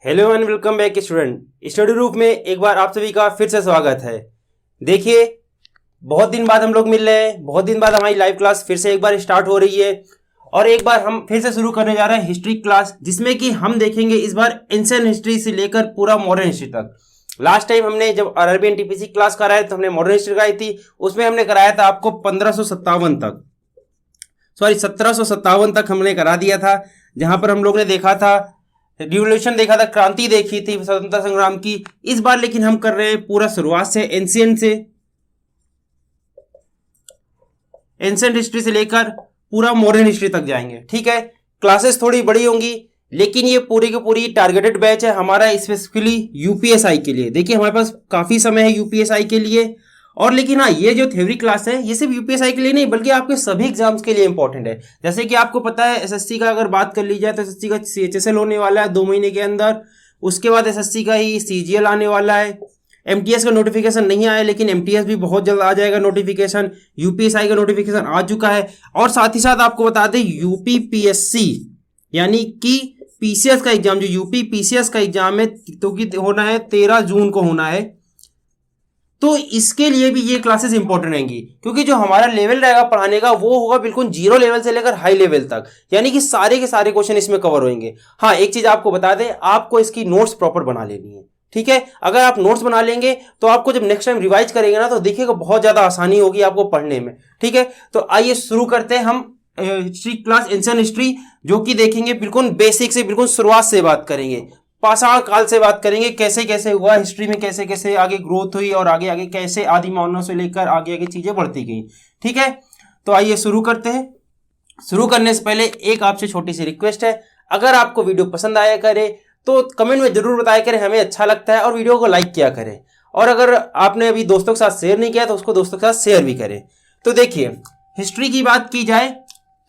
Hello and welcome back student. Study रूप में एक बार आप सभी का फिर से स्वागत है। देखिए, बहुत दिन बाद हम लोग मिल रहे हैं, बहुत दिन बाद हमारी लाइव क्लास फिर से एक बार स्टार्ट हो रही है और एक बार हम फिर से शुरू करने जा रहे हैं हिस्ट्री क्लास, जिसमें कि हम देखेंगे इस बार एंशिएंट हिस्ट्री से लेकर पूरा मॉडर्न हिस्ट्री तक। लास्ट टाइम हमने जब आरआरबी एनटीपीसी क्लास कराया तो हमने मॉडर्न हिस्ट्री कराई थी, उसमें हमने कराया था आपको 1757 तक हमने करा दिया था, जहां पर हम लोग ने देखा था रिवोल्यूशन देखा था, क्रांति देखी थी स्वतंत्रता संग्राम की। इस बार लेकिन हम कर रहे हैं पूरा शुरुआत से, एंशिएंट हिस्ट्री से लेकर पूरा मॉडर्न हिस्ट्री तक जाएंगे। ठीक है, क्लासेस थोड़ी बड़ी होंगी लेकिन ये पूरी की पूरी टारगेटेड बैच है हमारा, स्पेसिफिकली यूपीएसआई के लिए। देखिए, हमारे पास काफी समय है यूपीएसआई के लिए, और लेकिन हाँ, ये जो थ्योरी क्लास है ये सिर्फ यूपीएसआई के लिए नहीं बल्कि आपके सभी एग्जाम्स के लिए इंपॉर्टेंट है। जैसे कि आपको पता है एसएससी का अगर बात कर ली जाए तो एसएससी का सीएचएसएल होने वाला है 2 महीने के अंदर, उसके बाद एसएससी का ही सीजीएल आने वाला है। एमटीएस का नोटिफिकेशन नहीं आया लेकिन एमटीएस भी बहुत जल्द आ जाएगा नोटिफिकेशन। यूपीएसआई का नोटिफिकेशन आ चुका है, और साथ ही साथ आपको बता दें यूपीपीएससी यानी कि पीसीएस का एग्जाम, जो यूपी पीसीएस का एग्जाम है तो कि होना है 13 जून को होना है, तो इसके लिए भी ये क्लासेस इंपॉर्टेंट रहेंगी क्योंकि जो हमारा लेवल रहेगा पढ़ाने का वो होगा बिल्कुल जीरो लेवल से लेकर हाई लेवल तक, यानी कि सारे के सारे क्वेश्चन इसमें कवर होंगे। हाँ, एक चीज आपको बता दें, आपको इसकी नोट्स प्रॉपर बना लेनी है। ठीक है, अगर आप नोट्स बना लेंगे तो आपको जब नेक्स्ट टाइम रिवाइज करेंगे ना तो देखिएगा बहुत ज्यादा आसानी होगी आपको पढ़ने में। ठीक है, तो आइए शुरू करते हैं हम हिस्ट्री क्लास, एंशिएंट हिस्ट्री, जो कि देखेंगे बिल्कुल बेसिक से, बिल्कुल शुरुआत से बात करेंगे, पाषाण काल से बात करेंगे, कैसे कैसे हुआ हिस्ट्री में, कैसे कैसे आगे ग्रोथ हुई और आगे आगे कैसे आदि मानव से लेकर आगे आगे चीजें बढ़ती गई। ठीक है, तो आइए शुरू करते हैं। शुरू करने से पहले एक आपसे छोटी सी रिक्वेस्ट है, अगर आपको वीडियो पसंद आया करे तो कमेंट में जरूर बताया करें हमें अच्छा लगता है, और वीडियो को लाइक किया करें, और अगर आपने अभी दोस्तों के साथ शेयर नहीं किया तो उसको दोस्तों के साथ शेयर भी करें। तो देखिए, हिस्ट्री की बात की जाए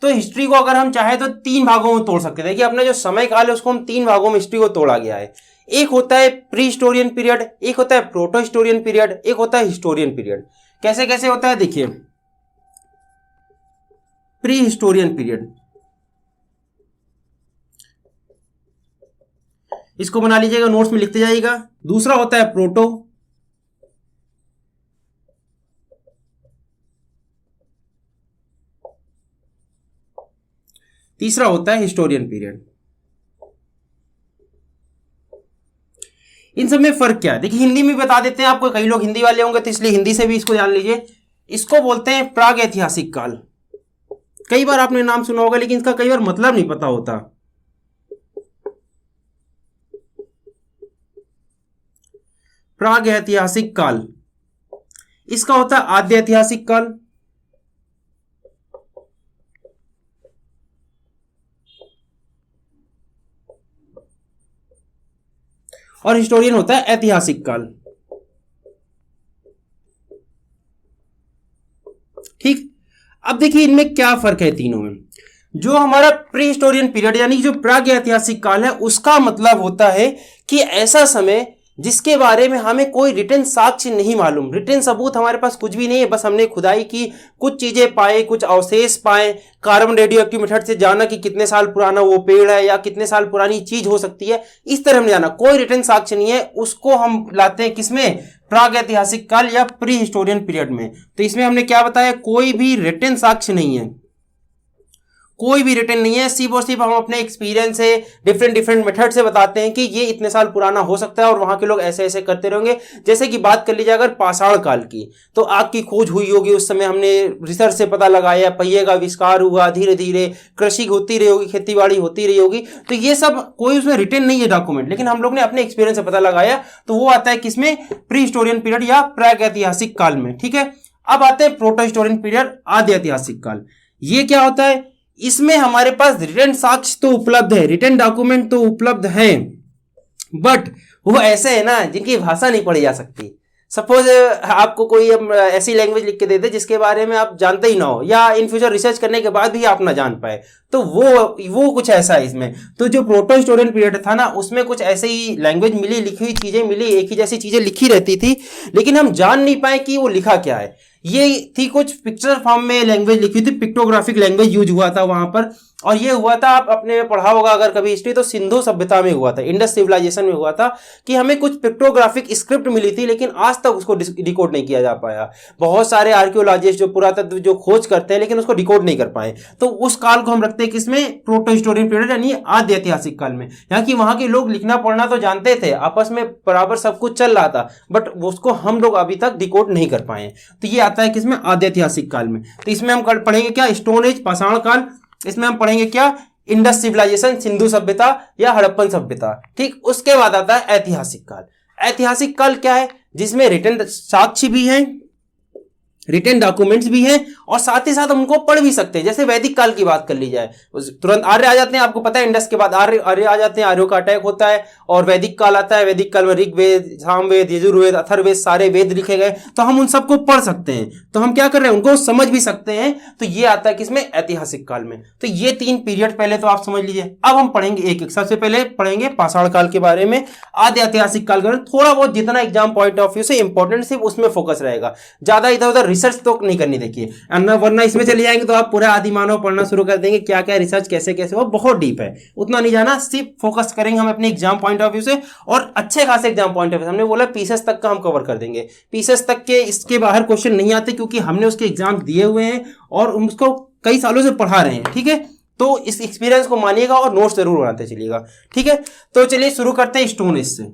तो हिस्ट्री को अगर हम चाहे तो 3 भागों में तोड़ सकते हैं। देखिए, अपना जो समय काल है उसको हम 3 भागों में हिस्ट्री को तोड़ा गया है। एक होता है प्री हिस्टोरियन पीरियड, एक होता है प्रोटो हिस्टोरियन पीरियड, एक होता है हिस्टोरियन पीरियड। कैसे कैसे होता है देखिए, प्री हिस्टोरियन पीरियड, इसको बना लीजिएगा, नोट्स में लिखते जाइएगा। दूसरा होता है प्रोटो, तीसरा होता है हिस्टोरियन पीरियड। इन सब में फर्क क्या है देखिए, हिंदी में बता देते हैं आपको, कई लोग हिंदी वाले होंगे तो इसलिए हिंदी से भी इसको जान लीजिए। इसको बोलते हैं प्राग ऐतिहासिक काल। कई बार आपने नाम सुना होगा लेकिन इसका कई बार मतलब नहीं पता होता। प्राग ऐतिहासिक काल, इसका होता है आद्य ऐतिहासिक काल, और हिस्टोरियन होता है ऐतिहासिक काल। ठीक, अब देखिए इनमें क्या फर्क है तीनों में। जो हमारा प्री हिस्टोरियन पीरियड यानी जो प्राग ऐतिहासिक काल है, उसका मतलब होता है कि ऐसा समय जिसके बारे में हमें कोई रिटन साक्ष्य नहीं मालूम, रिटन सबूत हमारे पास कुछ भी नहीं है, बस हमने खुदाई की, कुछ चीजें पाए, कुछ अवशेष पाए, कार्बन रेडियो एक्टिव मेथड से जाना कि कितने साल पुराना वो पेड़ है या कितने साल पुरानी चीज हो सकती है, इस तरह हमने जाना, कोई रिटन साक्ष्य नहीं है। उसको हम लाते हैं किसमें, प्राग ऐतिहासिक काल या प्री हिस्टोरियन पीरियड में। तो इसमें हमने क्या बताया, कोई भी रिटन साक्ष्य नहीं है, कोई भी रिटन नहीं है, सिर्फ और सिर्फ हम अपने एक्सपीरियंस से डिफरेंट मेथड से बताते हैं कि ये इतने साल पुराना हो सकता है और वहां के लोग ऐसे ऐसे करते रहेंगे। जैसे कि बात कर लीजिए अगर पाषाण काल की, तो आग की खोज हुई होगी, उस समय हमने रिसर्च से पता लगाया, पहिए का आविष्कार हुआ, धीरे धीरे कृषि होती रही होगी, खेती बाड़ी होती रही होगी, तो ये सब कोई उसमें रिटन नहीं है डॉक्यूमेंट, लेकिन हम लोग ने अपने एक्सपीरियंस से पता लगाया, तो वो आता है किसमें, प्री हिस्टोरियन पीरियड या प्राग ऐतिहासिक काल में। ठीक है, अब आते हैं प्रोटो हिस्टोरियन पीरियड, आद्य ऐतिहासिक काल। ये क्या होता है, इसमें हमारे पास रिटन साक्ष्य तो उपलब्ध है, रिटन डॉक्यूमेंट तो उपलब्ध है, बट वो ऐसे है ना जिनकी भाषा नहीं पढ़ी जा सकती। सपोज आपको कोई ऐसी लैंग्वेज लिख के दे दे जिसके बारे में आप जानते ही ना हो, या इन फ्यूचर रिसर्च करने के बाद भी आप ना जान पाए, तो वो कुछ ऐसा है इसमें। तो जो प्रोटो हिस्टोरियन पीरियड था ना, उसमें कुछ ऐसे ही लैंग्वेज मिली, लिखी हुई चीजें मिली, एक ही जैसी चीजें लिखी रहती थी, लेकिन हम जान नहीं पाए कि वो लिखा क्या है। ये थी कुछ पिक्चर फॉर्म में लैंग्वेज लिखी थी, पिक्टोग्राफिक लैंग्वेज यूज हुआ था वहां पर। और ये हुआ था, आप अपने में पढ़ा होगा अगर कभी हिस्ट्री, तो सिंधु सभ्यता में हुआ था, इंडस सिविलाइजेशन में हुआ था कि हमें कुछ पिक्टोग्राफिक स्क्रिप्ट मिली थी, लेकिन आज तक उसको डिकोड नहीं किया जा पाया। बहुत सारे आर्कियोलॉजिस्ट जो पुरातत्व जो खोज करते हैं लेकिन उसको डिकोड नहीं कर पाए। तो उस काल को हम रखते हैं किसमें, प्रोटो हिस्टोरियन पीरियड यानी आद्य ऐतिहासिक काल में। यहाँ की वहां के लोग लिखना पढ़ना तो जानते थे, आपस में बराबर सब कुछ चल रहा था, बट उसको हम लोग अभी तक डिकोड नहीं कर पाए। तो ये आता है किसमें, आद्य ऐतिहासिक काल में। तो इसमें हम पढ़ेंगे क्या, स्टोन एज पाषाण काल, इसमें हम पढ़ेंगे क्या, इंडस सिविलाइजेशन सिंधु सभ्यता या हड़प्पन सभ्यता। ठीक, उसके बाद आता है ऐतिहासिक काल। ऐतिहासिक काल क्या है, जिसमें रिटन साक्ष्य भी हैं, रिटन डॉक्यूमेंट्स भी हैं, और साथ ही साथ हम उनको पढ़ भी सकते हैं। जैसे वैदिक काल की बात कर ली जाए, तुरंत आर्य आ जाते हैं, आपको पता है इंडस के बाद आर्य आ जाते हैं, आर्यों का अटैक होता है और वैदिक काल आता है। वैदिक काल में ऋग्वेद, सामवेद, यजुर्वेद, अथर्ववेद सारे वेद लिखे गए, तो हम उन सबको पढ़ सकते हैं। तो हम क्या कर रहे हैं, उनको समझ भी सकते हैं। तो ये आता है किसमें, ऐतिहासिक काल में। तो ये 3 पीरियड पहले तो आप समझ लीजिए। अब हम पढ़ेंगे एक एक। सबसे पहले पढ़ेंगे पाषाण काल के बारे में, आद्य ऐतिहासिक काल के, थोड़ा बहुत जितना एग्जाम पॉइंट ऑफ व्यू से इंपॉर्टेंट सिर्फ उसमें फोकस रहेगा, ज्यादा इधर उधर रिसर्च तो नहीं करनी। देखिए वरना इसमें चले जाएंगे तो आप पूरा आदि मानव पढ़ना शुरू कर देंगे, क्या क्या रिसर्च कैसे कैसे, वो बहुत डीप है, उतना नहीं जाना। सिर्फ फोकस करेंगे हम अपने एग्जाम पॉइंट ऑफ व्यू से, और अच्छे खासे एग्जाम पॉइंट ऑफ व्यू। हमने बोला पीसेस तक का हम कवर कर देंगे, पीसेस तक के इसके बाहर क्वेश्चन नहीं आते, क्योंकि हमने उसके एग्जाम दिए हुए हैं और उसको कई सालों से पढ़ा रहे हैं। ठीक है, तो इस एक्सपीरियंस को मानिएगा और नोट्स जरूर बनाते चलिएगा। ठीक है, तो चलिए शुरू करते हैं स्टोन एज से।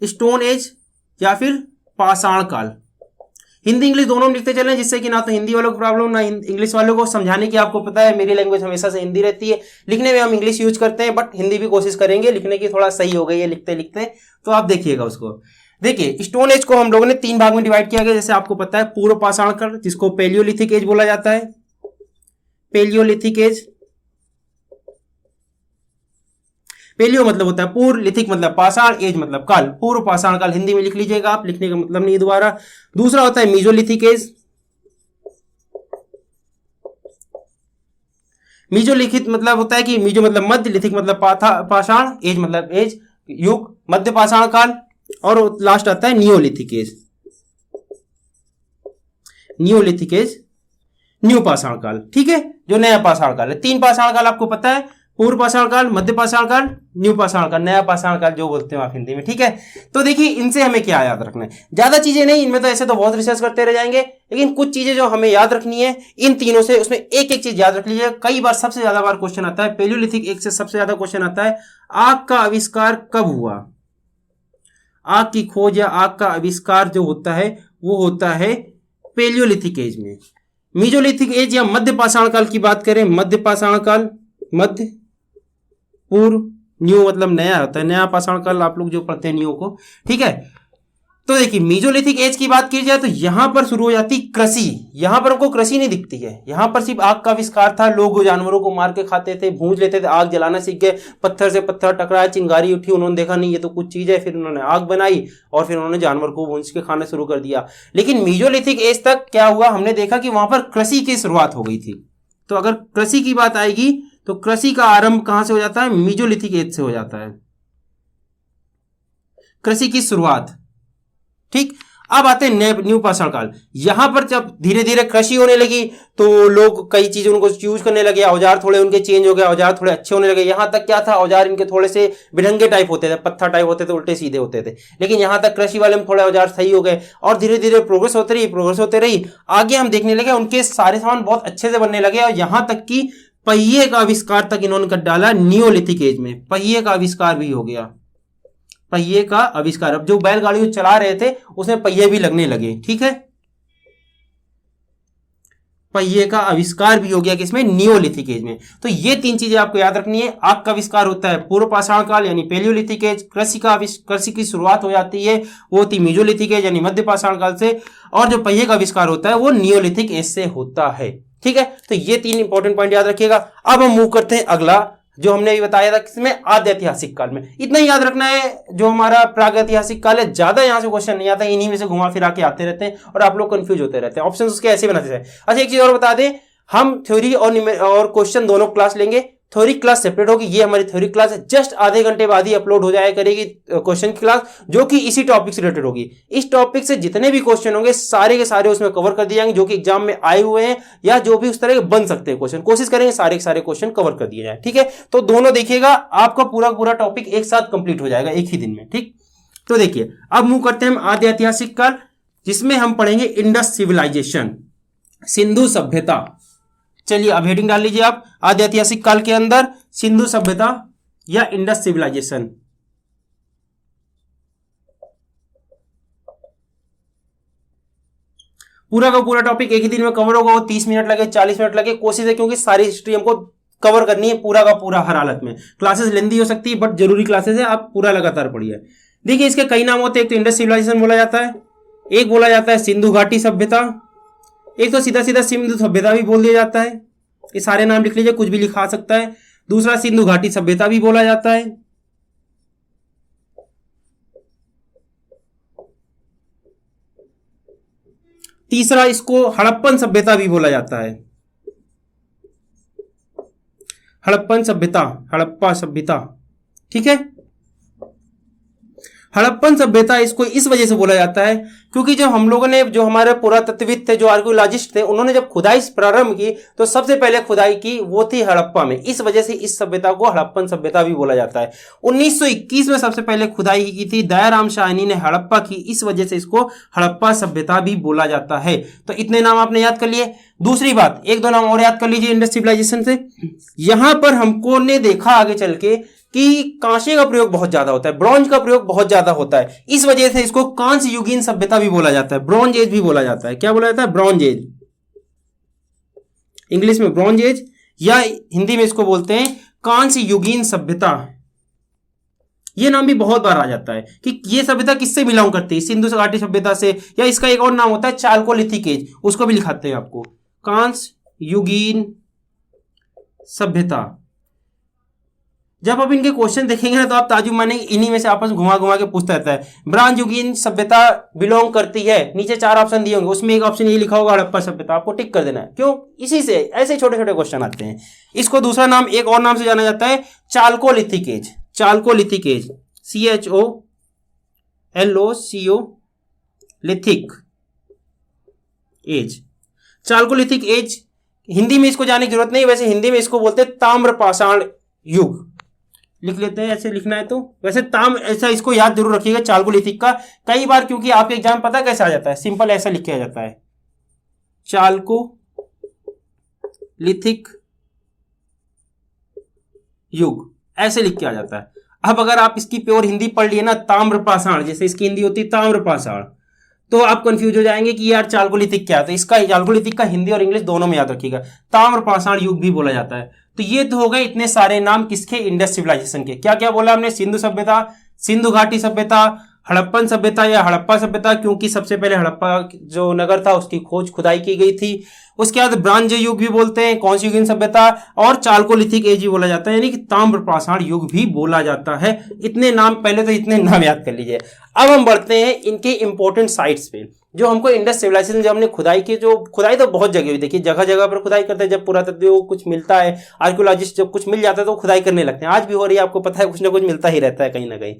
स्टोन एज या फिर पाषाण काल, हिंदी इंग्लिश दोनों में लिखते चलें, जिससे कि ना तो हिंदी वालों को प्रॉब्लम ना इंग्लिश वालों को समझाने की। आपको पता है मेरी लैंग्वेज हमेशा से हिंदी रहती है, लिखने में हम इंग्लिश यूज करते हैं, बट हिंदी भी कोशिश करेंगे लिखने की, थोड़ा सही हो गई है लिखते लिखते। तो आप देखिएगा उसको। देखिए स्टोन एज को हम लोगों ने 3 भाग में डिवाइड किया गया। जैसे आपको पता है पूर्व पाषाण काल, जिसको पैलियोलिथिक एज बोला जाता है, पैलियोलिथिक एज। पैलियो मतलब होता है पूर्व, लिथिक मतलब पाषाण, एज मतलब काल, पूर्व पाषाण काल हिंदी में लिख लीजिएगा आप, लिखने का मतलब नहीं दोबारा। दूसरा होता है मीजोलिथिक एज। मीजोलिथिक मतलब होता है कि मीजो मतलब मध्य, लिथिक मतलब पाषाण, एज मतलब एज युग, मध्य पाषाण काल। और लास्ट आता है Neolithic age. Neolithic age new पाषाण काल। ठीक है, जो नया पाषाण काल है। 3 पाषाण काल आपको पता है, पूर्व पाषाण काल, मध्य पाषाण काल, न्यू पाषाण काल, नया पाषाण काल जो बोलते हैं आप हिंदी में। ठीक है, तो देखिए इनसे हमें क्या याद रखना है, ज्यादा चीजें नहीं, इनमें तो ऐसे तो बहुत रिसर्च करते रह जाएंगे, लेकिन कुछ चीजें जो हमें याद रखनी है इन तीनों से, उसमें एक एक चीज याद रख लीजिए। कई बार सबसे ज्यादा बार क्वेश्चन आता है पैलियोलिथिक एज से, सबसे ज्यादा क्वेश्चन आता है आग का आविष्कार कब हुआ। आग की खोज या आग का आविष्कार जो होता है वो होता है पैलियोलिथिक एज में। मीजोलिथिक एज या मध्य पाषाण काल की बात करें, मध्य पाषाण काल, मध्य, पूर्व, न्यू मतलब नया होता है, नया पाषाण काल आप लोग जो पढ़ते हैं न्यू को। ठीक है, तो देखिए मीजोलिथिक एज की बात की जाए तो यहां पर शुरू हो जाती कृषि। यहां पर हमको कृषि नहीं दिखती है, यहां पर सिर्फ आग का आविष्कार था, लोग जानवरों को मार के खाते थे, भूंज लेते थे, आग जलाना सीख गए, पत्थर से पत्थर टकराया, चिंगारी उठी, उन्होंने देखा नहीं ये तो कुछ चीज है, फिर उन्होंने आग बनाई और फिर उन्होंने जानवर को भूंज के खाना शुरू कर दिया। लेकिन मीजोलिथिक एज तक क्या हुआ, हमने देखा कि वहां पर कृषि की शुरुआत हो गई थी। तो अगर कृषि की बात आएगी तो कृषि का आरंभ कहां से हो जाता है, मीजोलिथिक एज से हो जाता है, कृषि की शुरुआत। ठीक, अब आते हैं न्यू पाषाण काल। यहां पर जब धीरे धीरे कृषि होने लगी तो लोग कई चीजें उनको यूज करने लगे, औजार थोड़े उनके चेंज हो गए, औजार थोड़े अच्छे होने लगे। यहां तक क्या था, औजार इनके थोड़े से बिढंगे टाइप होते थे, पत्थर टाइप होते थे, उल्टे सीधे होते थे, लेकिन यहां तक कृषि वाले में थोड़े औजार सही हो गए और धीरे धीरे प्रोग्रेस होते रही। आगे हम देखने लगे उनके सारे सामान बहुत अच्छे से बनने लगे, और यहां तक कि पहिए का आविष्कार तक इन्होंने कर डाला नियोलिथिक एज में। पहिए का आविष्कार भी हो गया, पहिए का आविष्कार। अब जो बैलगाड़ी चला रहे थे उसमें पहिए भी लगने लगे। ठीक है, पहिए का आविष्कार भी हो गया किसमें, नियोलिथिक एज में। तो ये 3 चीजें आपको याद रखनी है। आग का आविष्कार होता है पूर्व पाषाण काल यानी पैलियोलिथिक एज, कृषि की शुरुआत हो जाती है वो होती मीजोलिथिक एज यानी मध्य पाषाण काल से, और जो पहिए का आविष्कार होता है वो नियोलिथिक एज से होता है। ठीक है, तो ये 3 इंपॉर्टेंट पॉइंट याद रखिएगा। अब हम मूव करते हैं अगला, जो हमने अभी बताया था किसमें, आद्य ऐतिहासिक काल में। इतना ही याद रखना है, जो हमारा प्रागैतिहासिक काल है ज्यादा यहां से क्वेश्चन नहीं आता, इन्हीं में से घुमा फिरा के आते रहते हैं और आप लोग कंफ्यूज होते रहते हैं, ऑप्शन उसके ऐसे बनाते हैं। अच्छा एक चीज और बता दें, हम थ्योरी और क्वेश्चन दोनों क्लास लेंगे। थ्योरी क्लास सेपरेट होगी, ये हमारी थ्योरी क्लास है, जस्ट आधे घंटे बाद ही अपलोड हो जाया करेगी क्वेश्चन की क्लास, जो कि इसी टॉपिक से रिलेटेड होगी। इस टॉपिक से जितने भी क्वेश्चन होंगे सारे के सारे उसमें कवर कर दिए जाएंगे, जो कि एग्जाम में आए हुए हैं या जो भी उस तरह के बन सकते हैं क्वेश्चन, कोशिश करेंगे सारे के सारे क्वेश्चन कवर कर दिए जाए। ठीक है, तो दोनों देखिएगा, आपका पूरा पूरा टॉपिक एक साथ कंप्लीट हो जाएगा एक ही दिन में। ठीक, तो देखिए अब मूव करते हैं हम आद्य ऐतिहासिक काल, जिसमें हम पढ़ेंगे इंडस सिविलाइजेशन, सिंधु सभ्यता। चलिए अब हेडिंग डाल लीजिए आप, आद्य ऐतिहासिक काल के अंदर सिंधु सभ्यता या इंडस सिविलाइजेशन। पूरा का पूरा टॉपिक एक ही दिन में कवर होगा, वो 30 मिनट लगे 40 मिनट लगे, कोशिश है क्योंकि सारी हिस्ट्री हमको कवर करनी है पूरा का पूरा हर हालत में। क्लासेस लेंदी हो सकती है बट जरूरी क्लासेस है, आप पूरा लगातार पढ़िए। देखिए इसके कई नाम होते हैं, एक तो इंडस सिविलाइजेशन बोला जाता है, एक बोला जाता है सिंधु घाटी सभ्यता, एक तो सीधा सीधा सिंधु सभ्यता भी बोल दिया जाता है, ये सारे नाम लिख लीजिए, कुछ भी लिखा सकता है। दूसरा सिंधु घाटी सभ्यता भी बोला जाता है। तीसरा इसको हड़प्पन सभ्यता भी बोला जाता है, हड़प्पन सभ्यता, हड़प्पा सभ्यता। ठीक है, हड़प्पन सभ्यता इसको इस वजह से बोला जाता है क्योंकि जब हम लोगों ने, जो हमारे पुरातत्वविद थे, जो आर्कियोलॉजिस्ट थे, उन्होंने जब खुदाई प्रारंभ की तो सबसे पहले खुदाई की वो थी हड़प्पा में, इस वजह से इस सभ्यता को हड़प्पन सभ्यता भी बोला जाता है। 1921 में सबसे पहले खुदाई की थी दयाराम शाहनी ने हड़प्पा की, इस वजह से इसको हड़प्पा सभ्यता भी बोला जाता है। तो इतने नाम आपने याद कर लिए। दूसरी बात, एक दो नाम और याद कर लीजिए इंडस सिविलाइजेशन से। यहां पर हमको ने देखा आगे चल के कि कांसे का प्रयोग बहुत ज्यादा होता है, ब्रॉन्ज का प्रयोग बहुत ज्यादा होता है, इस वजह से इसको कांस्य युगीन सभ्यता भी बोला जाता है, ब्रॉन्ज एज भी बोला जाता है। क्या बोला जाता है? ब्रॉन्ज एज, इंग्लिश में ब्रॉन्ज एज या हिंदी में इसको बोलते हैं कांस्य युगीन सभ्यता। यह नाम भी बहुत बार आ जाता है कि यह सभ्यता किससे बिलोंग करती है, सिंधु घाटी सभ्यता से, या इसका एक और नाम होता है चालकोलिथिक एज, उसको भी लिखाते हैं आपको, कांस्य युगीन सभ्यता। जब आप इनके क्वेश्चन देखेंगे ना तो आप ताजुब मानेंगे, इन्हीं में से आपस में घुमा घुमा के पूछता रहता है। ब्रॉन्ज युगीन सभ्यता बिलोंग करती है, नीचे 4 ऑप्शन दिए होंगे, उसमें एक ऑप्शन ये लिखा होगा हड़प्पा सभ्यता, आपको टिक कर देना है। क्यों? इसी से ऐसे छोटे छोटे क्वेश्चन आते हैं। इसको दूसरा नाम, एक और नाम से जाना जाता है Chalcolithic age, Chalcolithic age, CHOLOCO lithic age, Chalcolithic age. Hindi में इसको जाने की जरूरत नहीं, वैसे हिंदी में इसको बोलते हैं ताम्रपाषाण युग, लिख लेते हैं, ऐसे लिखना है तो। वैसे ऐसा इसको याद जरूर रखिएगा चालकोलिथिक का, कई बार क्योंकि आपके एग्जाम पता कैसे आ जाता है, सिंपल ऐसा लिख के आ जाता है चालकोलिथिक युग, ऐसे लिख के आ जाता है। अब अगर आप इसकी प्योर हिंदी पढ़ लिए ना, ताम्रपाषाण, जैसे इसकी हिंदी होती है ताम्रपाषाण, तो आप कंफ्यूज हो जाएंगे कि यार चालकोलिथिक क्या है। तो इसका चालकोलिथिक का हिंदी और इंग्लिश दोनों में याद रखिएगा, ताम्रपाषाण युग भी बोला जाता है। तो ये तो हो गए इतने सारे नाम किसके, इंडस सिविलाइजेशन के। क्या क्या बोला हमने? सिंधु सभ्यता, सिंधु घाटी सभ्यता, हड़प्पन सभ्यता या हड़प्पा सभ्यता, क्योंकि सबसे पहले हड़प्पा जो नगर था उसकी खोज खुदाई की गई थी। उसके बाद ब्रॉन्ज युग भी बोलते हैं, कांस्य युगीन सभ्यता, और चालकोलिथिक एज भी बोला जाता है, यानी कि ताम्रपाषाण युग भी बोला जाता है। इतने नाम, पहले तो इतने नाम याद कर लीजिए। अब हम बढ़ते हैं इनके इंपॉर्टेंट साइट्स पे, जो हमको इंडस सिविलाइजेशन, जो हमने खुदाई की, जो खुदाई तो बहुत जगह हुई, देखिए जगह जगह पर खुदाई करते हैं। जब पुरातत्व को कुछ मिलता है, आर्कियोलॉजिस्ट जब कुछ मिल जाता है तो खुदाई करने लगते हैं, आज भी हो रही है, आपको पता है, कुछ ना कुछ मिलता ही रहता है कहीं ना कहीं,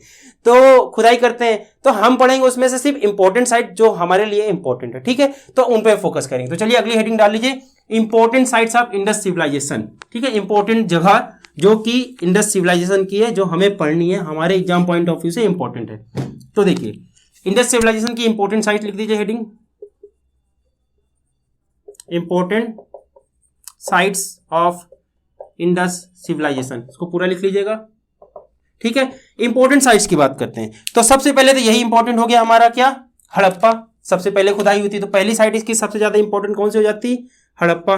तो खुदाई करते हैं। तो हम पढ़ेंगे उसमें से सिर्फ इंपॉर्टेंट साइट जो हमारे लिए इंपॉर्टेंट है, ठीक है, तो उन पर फोकस करेंगे। तो चलिए अगली हेडिंग डाल लीजिए, important sites of Indus civilisation. ठीक है, इंपॉर्टेंट जगह जो कि इंडस सिविलाइजेशन की है, जो हमें पढ़नी है, हमारे एग्जाम पॉइंट ऑफ व्यू से इंपॉर्टेंट है। तो देखिए इंडस सिविलाइजेशन की इंपॉर्टेंट साइट लिख दीजिए heading, important sites of Indus civilisation, इसको पूरा लिख लीजिएगा। ठीक है, इंपॉर्टेंट साइट्स की बात करते हैं। तो सबसे पहले तो यही इंपॉर्टेंट हो गया हमारा, क्या? हड़प्पा, सबसे पहले खुदाई हुई थी, तो पहली साइट इसकी सबसे ज्यादा इंपॉर्टेंट कौन सी हो जाती? हड़प्पा।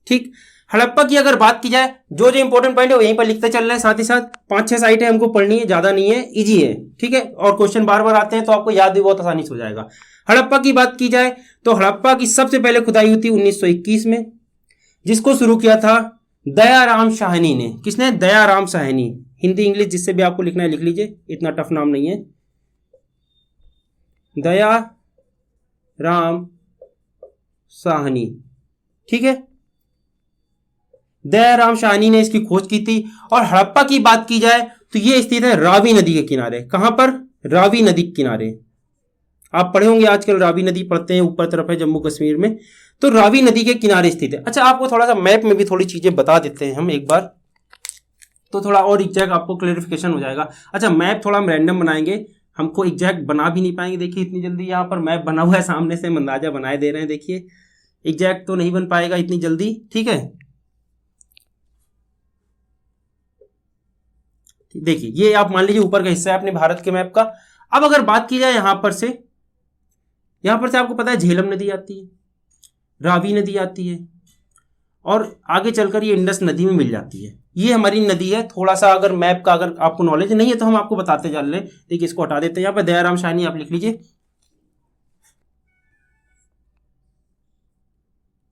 ठीक, हड़प्पा की अगर बात की जाए, जो जो इंपॉर्टेंट पॉइंट है वो यहीं पर लिखते चल रहे हैं, साथ ही साथ 5-6 साइट है हमको पढ़नी है, ज्यादा नहीं है, इजी है। ठीक है, और क्वेश्चन बार बार आते हैं तो आपको याद भी बहुत आसानी से हो जाएगा। हड़प्पा की बात की जाए तो हड़प्पा की सबसे पहले खुदाई हुई थी 1921 में, जिसको शुरू किया था दयाराम शाहनी ने। किसने? दयाराम शाहनी। हिंदी इंग्लिश जिससे भी आपको लिखना है लिख लीजिए, इतना टफ नाम नहीं है। दयाराम साहनी, ठीक है। दयाराम शाहनी ने इसकी खोज की थी। और हड़प्पा की बात की जाए तो ये स्थित है रावी नदी के किनारे। कहां पर? रावी नदी के किनारे। आप पढ़े होंगे आजकल, रावी नदी पढ़ते हैं, ऊपर तरफ है जम्मू कश्मीर में, तो रावी नदी के किनारे स्थित है। अच्छा, आपको थोड़ा सा मैप में भी थोड़ी चीजें बता देते हैं हम एक बार, तो थोड़ा और एग्जैक्ट आपको क्लेरिफिकेशन हो जाएगा। अच्छा, मैप थोड़ा हम रैंडम बनाएंगे, हमको एग्जैक्ट बना भी नहीं पाएंगे। देखिए इतनी जल्दी यहाँ पर मैप बना हुआ है सामने से, हम अंदाजा बनाए दे रहे हैं। देखिए एग्जैक्ट तो नहीं बन पाएगा इतनी जल्दी, ठीक है। देखिए ये आप मान लीजिए ऊपर का हिस्सा है अपने भारत के मैप का। अब अगर बात की जाए यहां पर से आपको पता है झेलम नदी आती है, रावी नदी आती है, और आगे चलकर ये इंडस नदी में मिल जाती है। ये हमारी नदी है। थोड़ा सा अगर मैप का अगर आपको नॉलेज नहीं है तो हम आपको बताते चल रहे। देखिए इसको हटा देते हैं, यहाँ पर दयाराम शाहनी आप लिख लीजिए,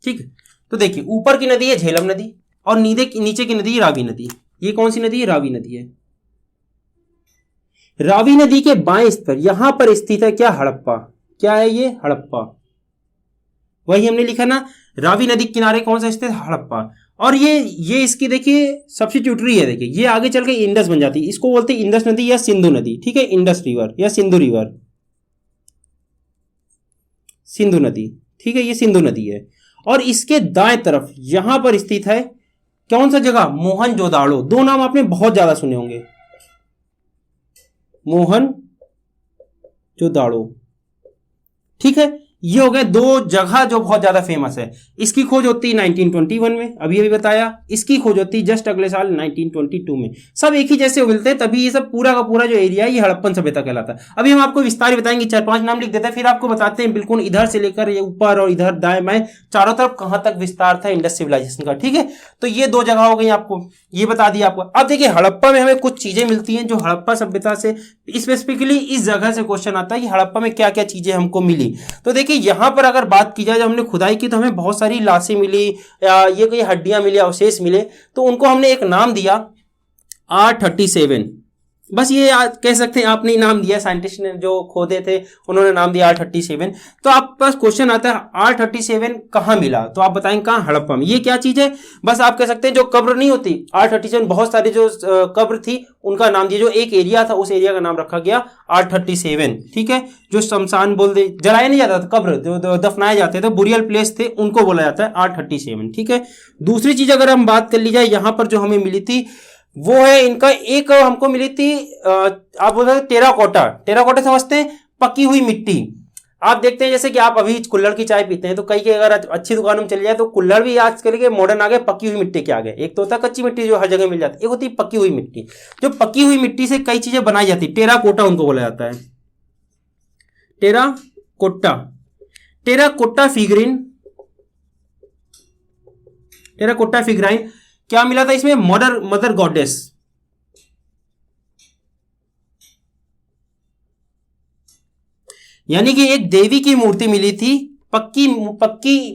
ठीक है। तो देखिए ऊपर की नदी है झेलम नदी, और नीचे की नदी है रावी नदी। ये कौन सी नदी है? रावी नदी है। रावी नदी के बाएं पर यहां पर स्थित है क्या? हड़प्पा। क्या है ये? हड़प्पा। वही हमने लिखा ना, रावी नदी के किनारे कौन सा स्थित? हड़प्पा। और ये इसकी देखिए सब्स्टिट्यूटरी है। देखिए ये आगे चल के इंडस बन जाती है, इसको बोलते हैं इंडस नदी या सिंधु नदी, ठीक है। इंडस रिवर या सिंधु रिवर, सिंधु नदी, ठीक है। ये सिंधु नदी है। और इसके दाएं तरफ यहां पर स्थित है कौन सा जगह? मोहनजोदाड़ो। दो नाम आपने बहुत ज्यादा सुने होंगे, मोहनजोदाड़ो, ठीक है। ये हो गए दो जगह जो बहुत ज्यादा फेमस है। इसकी खोज होती है 1921 में, अभी बताया। इसकी खोज होती है जस्ट अगले साल 1922 में। सब एक ही जैसे मिलते हैं, तभी ये सब पूरा का पूरा जो एरिया है ये हड़प्पन सभ्यता कहलाता है। अभी हम आपको विस्तार बताएंगे, 4-5 नाम लिख देते हैं, फिर आपको बताते हैं बिल्कुल इधर से लेकर ये ऊपर और इधर दाएं बाएं चारों तरफ कहां तक विस्तार था इंडस सिविलाइजेशन का, ठीक है। तो ये दो जगह हो गई, आपको ये बता दिया आपको। अब देखिए हड़प्पा में हमें कुछ चीजें मिलती हैं जो हड़प्पा सभ्यता से स्पेसिफिकली इस जगह से क्वेश्चन आता है कि हड़प्पा में क्या क्या चीजें हमको मिली। तो देखिए यहां पर अगर बात की जाए, जब हमने खुदाई की तो हमें बहुत सारी लाशें मिली, ये कोई हड्डियां मिली, अवशेष मिले, तो उनको हमने एक नाम दिया R37। बस ये कह सकते हैं आपने नाम दिया, साइंटिस्ट ने जो खोदे थे उन्होंने नाम दिया R37। तो आप पास क्वेश्चन आता है R37 कहां मिला, तो आप बताएंगे कहां? हड़प्पा में। ये क्या चीज है? बस आप कह सकते हैं जो कब्र नहीं होती R37, बहुत सारी जो कब्र थी उनका नाम दिया, जो एक एरिया था उस एरिया का नाम रखा गया R37, ठीक है। जो शमशान बोल दे, जलाया नहीं जाता था, कब्र जो दफनाए जाते थे, बुरियल प्लेस थे, उनको बोला जाता है R37, ठीक है। दूसरी चीज अगर हम बात कर ली जाए, यहां पर जो हमें मिली थी वो है इनका एक हमको मिली थी, आप बोल सकते टेराकोटा। टेराकोटा समझते हैं? पकी हुई मिट्टी। आप देखते हैं जैसे कि आप अभी कुल्हड़ की चाय पीते हैं तो कई के अगर अच्छी दुकानों में चले जाए तो कुल्हड़ भी आजकल के मॉडर्न आ गए, पकी हुई मिट्टी के आ गए। एक तो होता है कच्ची मिट्टी जो हर जगह मिल जाती है, एक होती है पकी हुई मिट्टी। जो पकी हुई मिट्टी से कई चीजें बनाई जाती है, टेराकोटा उनको बोला जाता है, terracotta. Terracotta figurine, terracotta figurine. क्या मिला था इसमें? मदर गॉडेस, यानी कि एक देवी की मूर्ति मिली थी, पक्की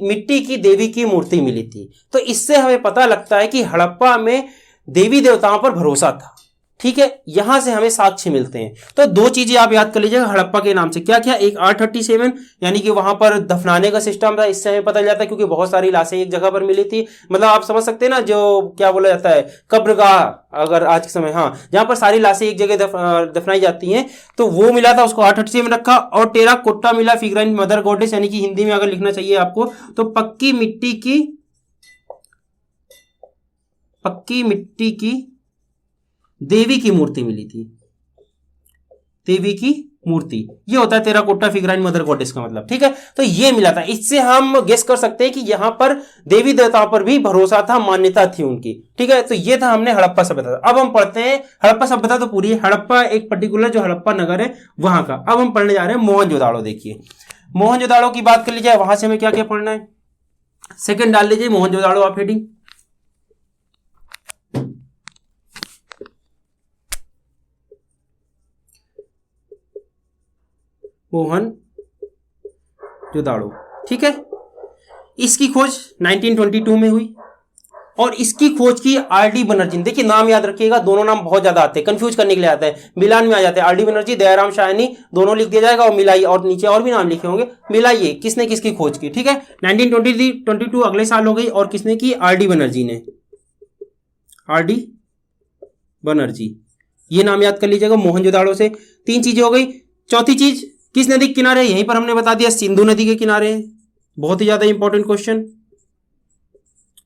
मिट्टी की देवी की मूर्ति मिली थी। तो इससे हमें पता लगता है कि हड़प्पा में देवी देवताओं पर भरोसा था, ठीक है। यहां से हमें साक्ष्य मिलते हैं। तो दो चीजें आप याद कर लीजिएगा हड़प्पा के नाम से, क्या क्या? एक R37 यानी कि वहां पर दफनाने का सिस्टम था, इससे हमें पता चल जाता है क्योंकि बहुत सारी लाशें एक जगह पर मिली थी। मतलब आप समझ सकते हैं ना, जो क्या बोला जाता है कब्रगाह, अगर आज के समय, हाँ, जहां पर सारी लाशें एक जगह दफनाई जाती हैं, तो वो मिला था, उसको R37 रखा। और टेराकोटा मिला फिगराइन मदर गॉडेस, यानी कि हिंदी में अगर लिखना चाहिए आपको तो पक्की मिट्टी की देवी की मूर्ति मिली थी, देवी की मूर्ति। ये होता है टेराकोटा फिगराइन मदर गॉडेस का मतलब, ठीक है। तो ये मिला था, इससे हम गेस कर सकते हैं कि यहां पर देवी देवताओं पर भी भरोसा था, मान्यता थी उनकी, ठीक है। तो ये था हमने हड़प्पा सभ्यता। अब हम पढ़ते हैं हड़प्पा सभ्यता तो पूरी है, हड़प्पा एक पर्टिकुलर जो हड़प्पा नगर है वहां का। अब हम पढ़ने जा रहे हैं मोहनजोदाड़ो। देखिए मोहनजोदाड़ो की बात कर लीजिए, वहां से हमें क्या क्या पढ़ना है। सेकंड डाल लीजिए मोहनजोदाड़ो आप हेडिंग। मोहनजोदाड़ो, ठीक है। इसकी खोज 1922 में हुई और इसकी खोज की R.D. बनर्जी ने। देखिए नाम याद रखिएगा, दोनों नाम बहुत ज्यादा आते हैं, कंफ्यूज करने के लिए आते हैं, मिलान में आ जाते हैं। R.D. बनर्जी, दयाराम शाहनी दोनों लिख दिया जाएगा और मिलाई, और नीचे और भी नाम लिखे होंगे, मिलाइए किसने किसकी खोज की, ठीक है। 1922 अगले साल हो गई और किसने की? R.D. बनर्जी ने। RD बनर्जी, ये नाम याद कर लीजिएगा मोहनजोदाड़ो से। 3 चीजें हो गई। चौथी चीज किस नदी के किनारे, यहीं पर हमने बता दिया सिंधु नदी के किनारे, बहुत ही ज्यादा इंपॉर्टेंट क्वेश्चन।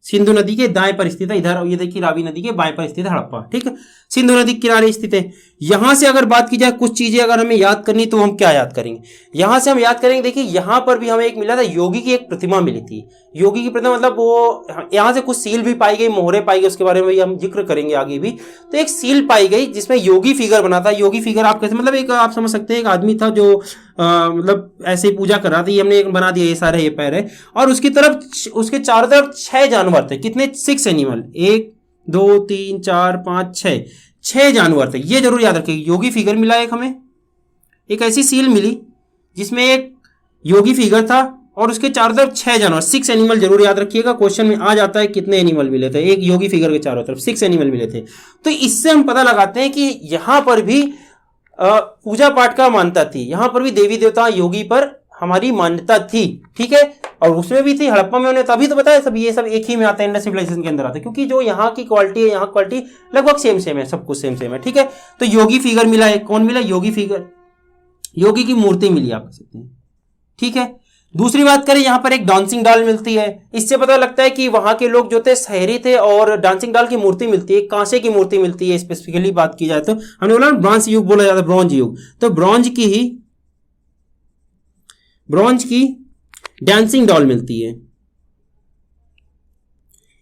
सिंधु नदी के दाएं पर स्थित है, इधर ये देखिए रावी नदी के बाएं पर स्थित है हड़प्पा, ठीक है, सिंधु नदी के किनारे स्थित है। यहां से अगर बात की जाए कुछ चीजें अगर हमें याद करनी तो हम क्या याद करेंगे, यहां से हम याद करेंगे, देखिए यहां पर भी हमें एक मिला था, योगी की एक प्रतिमा मिली थी। योगी की प्रतिमा मतलब वो यहां से कुछ सील भी पाई गई, मोहरे पाई गई, उसके बारे में भी हम जिक्र करेंगे आगे भी। तो एक सील पाई गई जिसमें योगी फिगर बना था। योगी फिगर आप कैसे, मतलब एक आप समझ सकते हैं एक आदमी था जो मतलब ऐसे ही पूजा कर रहा था, ये हमने एक बना दिया, ये सारे ये पैर है, और उसकी तरफ उसके चारों तरफ 6 जानवर थे। कितने? 6 एनिमल, 1 2 3 4 5 6 जानवर थे। ये जरूर याद रखिए। योगी फिगर मिला एक हमें, एक ऐसी सील मिली जिसमें एक योगी फिगर था और उसके चारों तरफ 6 जानवर, 6 एनिमल जरूर याद रखिएगा। क्वेश्चन में आ जाता है कितने एनिमल मिले थे, एक योगी फिगर के चारों तरफ 6 एनिमल मिले थे। तो इससे हम पता लगाते हैं कि यहां पर भी पूजा पाठ का मान्यता थी, यहां पर भी देवी देवता योगी पर हमारी मान्यता थी, ठीक है। और उसमें भी थी, हड़प्पा में उन्हें तभी तो बताया सब, ये सब एक ही में आता है, इंडस सिविलाइजेशन के अंदर आता है, क्योंकि जो यहाँ की क्वालिटी है यहाँ क्वालिटी लगभग सेम है, सब कुछ सेम है, ठीक है। तो योगी फिगर मिला है, कौन मिला? योगी फिगर, योगी की मूर्ति मिली आप कह सकते हैं, ठीक है। दूसरी बात करें, यहां पर एक डांसिंग डॉल मिलती है। इससे पता लगता है कि वहां के लोग जो थे शहरी थे, और डांसिंग डॉल की मूर्ति मिलती है, कांसे की मूर्ति मिलती है। स्पेसिफिकली बात की जाए तो हमने बोला ब्रॉन्ज युग बोला जाता है, ब्रॉन्ज युग, तो ब्रॉन्ज की डांसिंग डॉल मिलती है।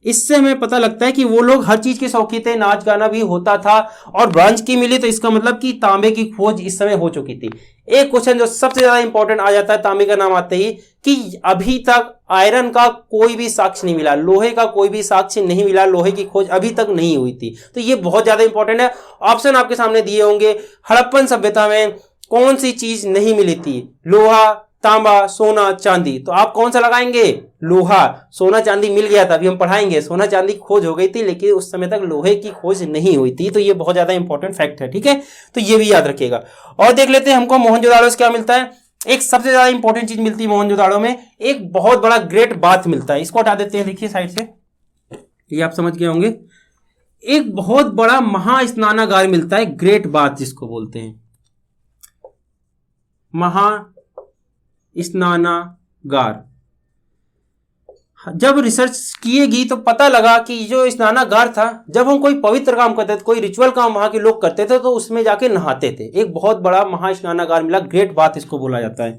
इससे हमें पता लगता है कि वो लोग हर चीज के शौकीन थे, नाच गाना भी होता था। और ब्रॉन्ज की मिली तो इसका मतलब कि तांबे की खोज इस समय हो चुकी थी। एक क्वेश्चन जो सबसे ज्यादा इंपॉर्टेंट आ जाता है तांबे का नाम आते ही, कि अभी तक आयरन का कोई भी साक्ष्य नहीं मिला, लोहे का कोई भी साक्ष्य नहीं मिला, लोहे की खोज अभी तक नहीं हुई थी। तो ये बहुत ज्यादा इंपॉर्टेंट है। ऑप्शन आपके सामने दिए होंगे। हड़प्पन सभ्यता में कौन सी चीज नहीं मिली थी? लोहा, तांबा, सोना, चांदी। तो आप कौन सा लगाएंगे? लोहा। सोना चांदी मिल गया था, अभी हम पढ़ाएंगे, सोना चांदी खोज हो गई थी, लेकिन उस समय तक लोहे की खोज नहीं हुई थी। तो ये बहुत ज्यादा इंपॉर्टेंट फैक्ट है, ठीक है, तो ये भी याद रखिएगा। और देख लेते हैं हमको मोहनजोदाड़ो से क्या मिलता है। एक सबसे ज्यादा इंपॉर्टेंट चीज मिलती है मोहनजोदाड़ो में, एक बहुत बड़ा ग्रेट बाथ मिलता है। इसको हटा देते हैं, देखिए साइड से, ये आप समझ गए होंगे। एक बहुत बड़ा महास्नानागार मिलता है, ग्रेट बाथ जिसको बोलते हैं, महा स्नानागार। जब रिसर्च किएगी तो पता लगा कि जो स्नानागार था, जब हम कोई पवित्र काम करते थे, कोई रिचुअल काम वहां के लोग करते थे, तो उसमें जाके नहाते थे। एक बहुत बड़ा महास्नानागार मिला, ग्रेट बाथ इसको बोला जाता है,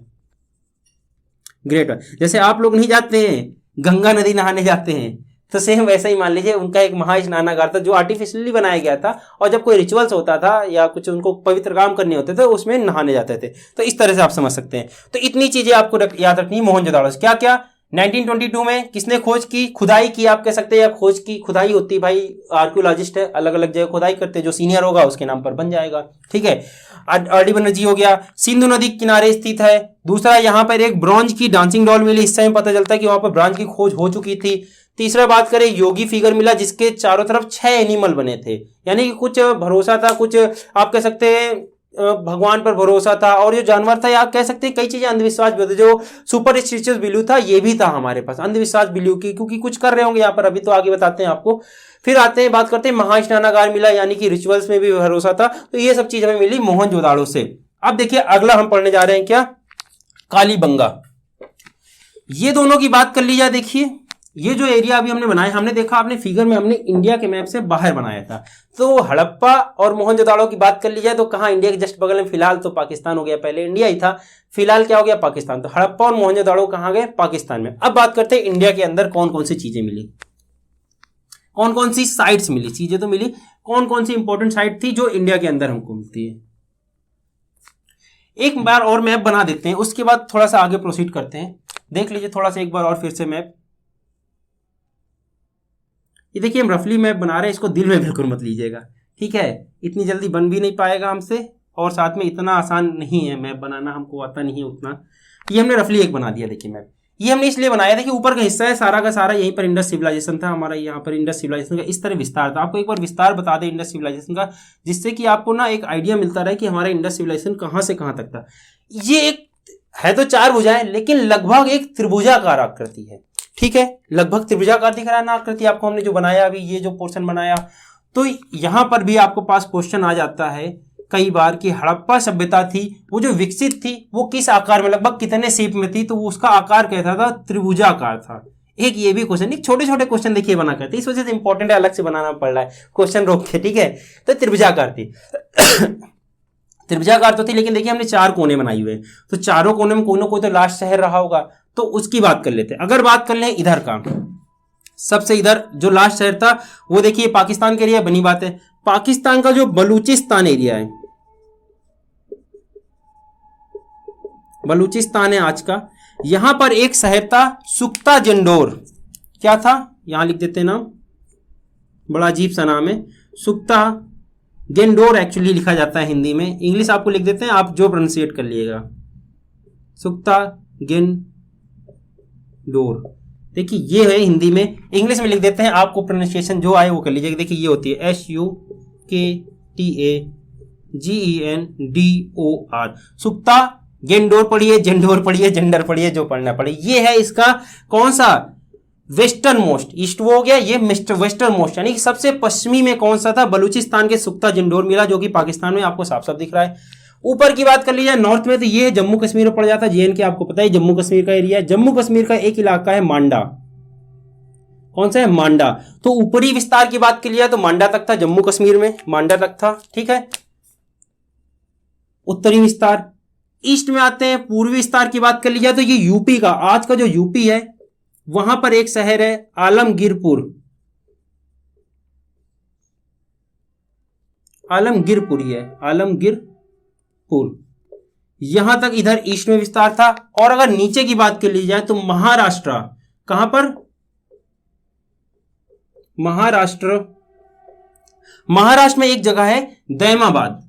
ग्रेट बाथ। जैसे आप लोग नहीं जाते हैं गंगा नदी नहाने जाते हैं, तो सेम वैसा ही मान लीजिए उनका एक महास्नानागार था जो आर्टिफिशियली बनाया गया था, और जब कोई रिचुअल्स होता था या कुछ उनको पवित्र काम करने होते थे उसमें नहाने जाते थे। तो इस तरह से आप समझ सकते हैं। तो इतनी चीजें आपको याद रखनी है मोहनजोदाड़ो से। क्या क्या 1922 में किसने खोज की? खुदाई की आप कह सकते हैं, या खोज की, खुदाई होती भाई, आर्कियोलॉजिस्ट है, अलग अलग जगह खुदाई करते, जो सीनियर होगा उसके नाम पर बन जाएगा, ठीक है। RD बनर्जी हो गया, सिंधु नदी के किनारे स्थित है। दूसरा, यहां पर एक ब्रॉन्ज की डांसिंग डॉल मिली, इससे हमें पता चलता है कि वहां पर ब्रॉन्ज की खोज हो चुकी थी। तीसरा बात करें, योगी फिगर मिला जिसके चारों तरफ 6 एनिमल बने थे, यानी कि कुछ भरोसा था, कुछ आप कह सकते हैं भगवान पर भरोसा था, और जो जानवर था, आप कह सकते हैं कई चीजें अंधविश्वास भी होते, जो सुपरस्टिशियस बिलीव था ये भी था हमारे पास, अंधविश्वास बिलीव की, क्योंकि कुछ कर रहे होंगे यहाँ पर, अभी तो आगे बताते हैं आपको। फिर आते हैं, बात करते हैं महास्नानागार मिला, यानी कि रिचुअल्स में भी भरोसा था। तो ये सब चीज हमें मिली मोहनजोदाड़ो से। अब देखिए अगला हम पढ़ने जा रहे हैं क्या? कालीबंगा। ये दोनों की बात कर ली जाए, देखिए ये जो एरिया अभी हमने बनाया, हमने देखा आपने फिगर में, हमने इंडिया के मैप से बाहर बनाया था। तो हड़प्पा और मोहनजोदाड़ो की बात कर ली जाए तो कहाँ? इंडिया के जस्ट बगल में। फिलहाल तो पाकिस्तान हो गया, पहले इंडिया ही था, फिलहाल क्या हो गया? पाकिस्तान। तो हड़प्पा और मोहनजोदाड़ो कहाँ गए? पाकिस्तान में। अब बात करते हैं इंडिया के अंदर कौन कौन सी चीजें मिली, कौन कौन सी साइट्स मिली, चीजें तो मिली, कौन कौन सी इंपॉर्टेंट साइट थी जो इंडिया के अंदर हमको मिलती है। एक बार और मैप बना देते हैं, उसके बाद थोड़ा सा आगे प्रोसीड करते हैं। देख लीजिए थोड़ा सा एक बार और फिर से मैप। ये देखिए हम रफली मैप बना रहे हैं, इसको दिल में बिल्कुल मत लीजिएगा, ठीक है, इतनी जल्दी बन भी नहीं पाएगा हमसे, और साथ में इतना आसान नहीं है मैप बनाना, हमको आता नहीं है उतना। ये हमने रफली एक बना दिया, देखिए मैप। ये हमने इसलिए बनाया था कि ऊपर का हिस्सा है सारा का सारा, यहीं पर इंडस सिविलाइजेशन था हमारा, यहाँ पर इंडस सिविलाइजेशन का इस तरह विस्तार था। आपको एक बार विस्तार बता दें इंडस सिविलाइजेशन का, जिससे कि आपको ना एक आइडिया मिलता रहे कि हमारा इंडस सिविलाइजेशन कहाँ से कहाँ तक था। ये एक है तो 4 भुजाएं, लेकिन लगभग एक त्रिभुजाकार आकृति है। ठीक है, लगभग त्रिभुजाकार दिख रहा है ना आकृति आपको, हमने जो बनाया अभी ये जो पोर्शन बनाया। तो यहां पर भी आपको पास क्वेश्चन आ जाता है कई बार कि हड़प्पा सभ्यता थी वो जो विकसित थी वो किस आकार में, लगभग कितने शेप में थी, तो उसका आकार कैसा था, त्रिभुजाकार था। एक ये भी क्वेश्चन, एक छोटे छोटे क्वेश्चन देखिए बना करते, इस वजह से इंपॉर्टेंट है, अलग से बनाना पड़ रहा है क्वेश्चन रोक के, ठीक है। तो त्रिभुजाकार थी त्रिभुजाकार तो थी, लेकिन देखिए हमने 4 कोने बनाए हुए हैं, तो चारों कोने में कोई ना कोई तो लास्ट शहर रहा होगा, तो उसकी बात कर लेते हैं। अगर बात कर लें इधर का, सबसे इधर जो लास्ट शहर था वो देखिए पाकिस्तान के एरिया, बनी बात है। पाकिस्तान का जो बलूचिस्तान एरिया है, बलूचिस्तान है आज का, यहां पर एक शहर था सुख्ता जंडोर। क्या था, यहां लिख देते हैं नाम, बड़ा अजीब सा नाम है, सुख्ता गेंडोर एक्चुअली लिखा जाता है हिंदी में, इंग्लिश आपको लिख देते हैं, आप जो प्रोनाउंसिएट कर लिएगा, सुख्ता गेंडोर। देखिए ये है हिंदी में, इंग्लिश में लिख देते हैं, आपको प्रोनाउंसिएशन जो आए वो कर लीजिएगा। देखिए ये होती है SUKTAGENDOR, सुख्ता गेंडोर पढ़िए, जेंडोर पढ़िए, जेंडर पढ़िए, जो पढ़ना पड़े। ये है इसका कौन सा, वेस्टर्न मोस्ट, ईस्ट वो हो गया, ये वेस्टर्न मोस्ट यानी कि सबसे पश्चिमी में कौन सा था, बलूचिस्तान के सुख्ता जंडोर मिला, जो कि पाकिस्तान में आपको साफ साफ दिख रहा है। ऊपर की बात कर लीजिए नॉर्थ में, तो ये जम्मू कश्मीर में पड़ जाता है, JNK आपको पता है जम्मू कश्मीर का एरिया है। जम्मू कश्मीर का एक इलाका है मांडा, कौन सा है, मांडा। तो ऊपरी विस्तार की बात कर लिया तो मांडा तक था, जम्मू कश्मीर में मांडा तक था, ठीक है। उत्तरी विस्तार, ईस्ट में आते हैं, पूर्वी विस्तार की बात कर लीजिए तो ये यूपी का, आज का जो यूपी है वहां पर एक शहर है आलमगीरपुर, आलमगीरपुर ही है, आलमगीरपुर, यहां तक इधर ईस्ट में विस्तार था। और अगर नीचे की बात कर ली जाए तो महाराष्ट्र, कहां पर, महाराष्ट्र, महाराष्ट्र में एक जगह है दैमाबाद,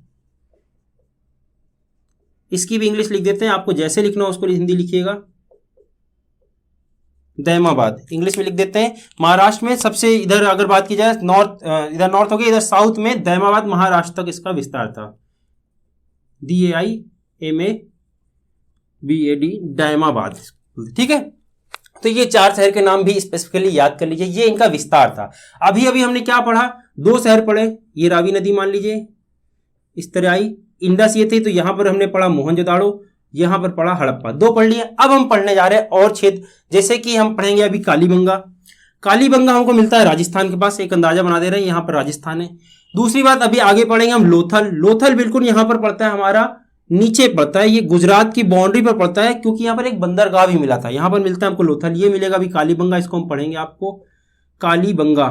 इसकी भी इंग्लिश लिख देते हैं, आपको जैसे लिखना हो उसको हिंदी लिखिएगा, दैमाबाद इंग्लिश में लिख देते हैं। महाराष्ट्र में सबसे इधर अगर बात की जाए नॉर्थ, इधर नॉर्थ हो गया, इधर साउथ में दैमाबाद, महाराष्ट्र तक इसका विस्तार था, DAIMABAD, दैमाबाद, ठीक है। तो ये 4 शहर के नाम भी स्पेसिफिकली याद कर लीजिए, ये इनका विस्तार था। अभी अभी हमने क्या पढ़ा, 2 शहर पढ़े, ये रावी नदी मान लीजिए, इस तरह आई, इंडस ये थे, तो यहां पर हमने पढ़ा मोहनजोदाड़ो, यहां पर पढ़ा हड़प्पा, 2 पढ़ लिए। अब हम पढ़ने जा रहे हैं और क्षेत्र, जैसे कि हम पढ़ेंगे अभी कालीबंगा। कालीबंगा हमको मिलता है राजस्थान के पास, एक अंदाजा बना दे रहे हैं, यहां पर राजस्थान है। दूसरी बात, अभी आगे पढ़ेंगे हम लोथल। लोथल बिल्कुल यहां पर पड़ता है, हमारा नीचे पड़ता है, ये गुजरात की बाउंड्री पर पड़ता है, क्योंकि यहां पर एक बंदरगाह भी मिला था, यहां पर मिलता है हमको लोथल, ये मिलेगा अभी कालीबंगा, इसको हम पढ़ेंगे। आपको कालीबंगा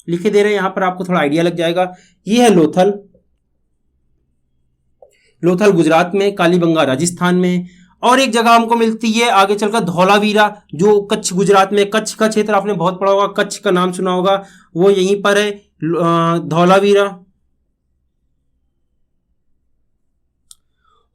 लिखे दे रहे हैं, यहां पर आपको थोड़ा आइडिया लग जाएगा। ये है लोथल, लोथल गुजरात में, कालीबंगा राजस्थान में। और एक जगह हमको मिलती है आगे चलकर धौलावीरा, जो कच्छ गुजरात में, कच्छ का क्षेत्र आपने बहुत पढ़ा होगा, कच्छ का नाम सुना होगा, वो यहीं पर है, धौलावीरा।